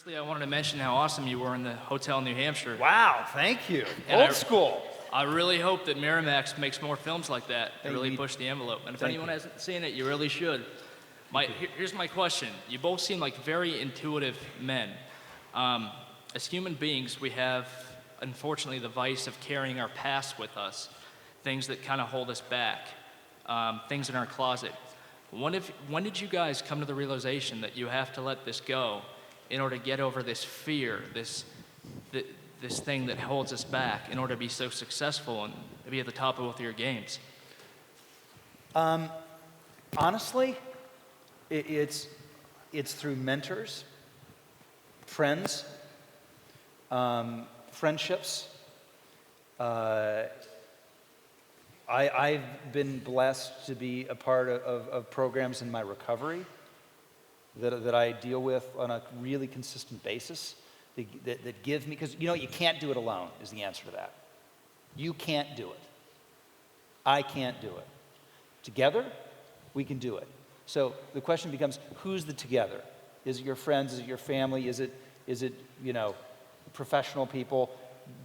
Firstly, I wanted to mention how awesome you were in the hotel in New Hampshire. Wow, thank you. And Old school. I really hope that Miramax makes more films like that to really need- push the envelope. And if Thank anyone you. hasn't seen it, you really should. Here's my question. You both seem like very intuitive men. As human beings, we have, unfortunately, the vice of carrying our past with us, things that kind of hold us back, things in our closet. When did you guys come to the realization that you have to let this go in order to get over this fear, this thing that holds us back in order to be so successful and to be at the top of both of your games? Honestly, it's through mentors, friends, friendships. I've been blessed to be a part of programs in my recovery that I deal with on a really consistent basis that give me, because you can't do it alone is the answer to that. You can't do it. I can't do it. Together, we can do it. So the question becomes, who's the together? Is it your friends? Is it your family? Is it professional people?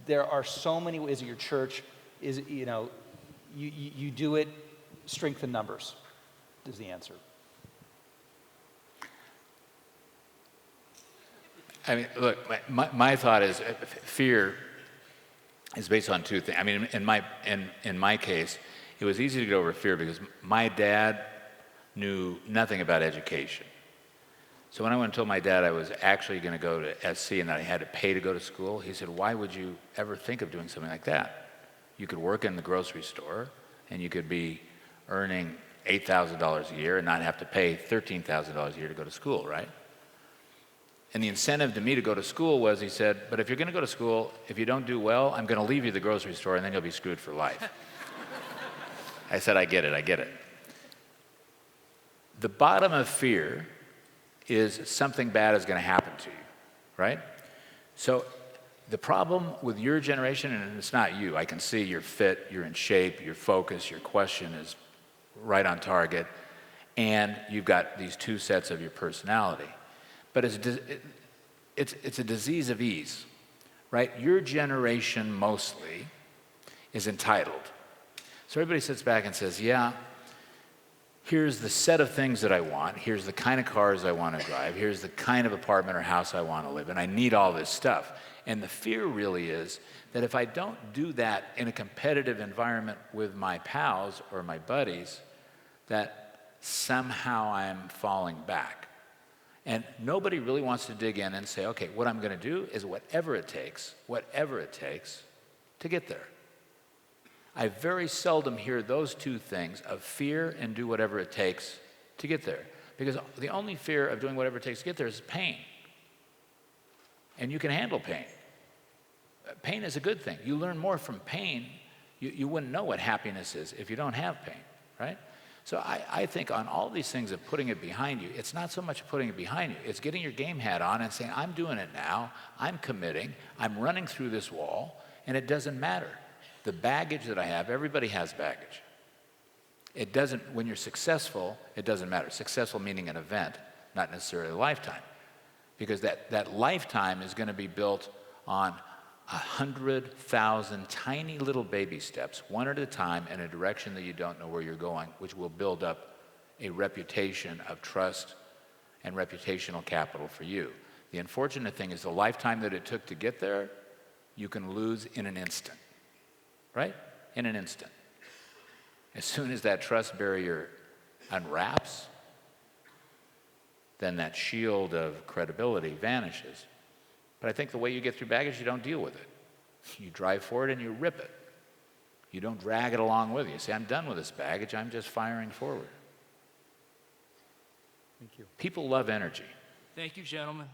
There are so many ways. Is it your church? Is it, you do it, strength in numbers is the answer. I mean, look, my thought is fear is based on two things. I mean, in my case, it was easy to get over fear because my dad knew nothing about education. So when I went and told my dad I was actually going to go to SC and that I had to pay to go to school, he said, "Why would you ever think of doing something like that? You could work in the grocery store and you could be earning $8,000 a year and not have to pay $13,000 a year to go to school, right?" And the incentive to me to go to school was, he said, "But if you're going to go to school, if you don't do well, I'm going to leave you the grocery store and then you'll be screwed for life." I said, I get it. The bottom of fear is something bad is going to happen to you, right? So the problem with your generation, and it's not you, I can see you're fit, you're in shape, you're focused, your question is right on target, and you've got these two sets of your personality. But it's a disease of ease, right? Your generation mostly is entitled. So everybody sits back and says, yeah, here's the set of things that I want, here's the kind of cars I want to drive, here's the kind of apartment or house I want to live in, I need all this stuff. And the fear really is that if I don't do that in a competitive environment with my pals or my buddies, that somehow I'm falling back. And nobody really wants to dig in and say, okay, what I'm going to do is whatever it takes to get there. I very seldom hear those two things of fear and do whatever it takes to get there. Because the only fear of doing whatever it takes to get there is pain. And you can handle pain. Pain is a good thing. You learn more from pain. You wouldn't know what happiness is if you don't have pain, right? So I think on all these things of putting it behind you, it's not so much putting it behind you. It's getting your game hat on and saying, I'm doing it now. I'm committing. I'm running through this wall. And it doesn't matter. The baggage that I have, everybody has baggage. It doesn't, when you're successful, it doesn't matter. Successful meaning an event, not necessarily a lifetime. Because that lifetime is going to be built on 100,000 tiny little baby steps, one at a time in a direction that you don't know where you're going, which will build up a reputation of trust and reputational capital for you. The unfortunate thing is the lifetime that it took to get there, you can lose in an instant, right? In an instant. As soon as that trust barrier unwraps, then that shield of credibility vanishes. But I think the way you get through baggage, you don't deal with it. You drive forward and you rip it. You don't drag it along with you. You say, I'm done with this baggage, I'm just firing forward. Thank you. People love energy. Thank you, gentlemen.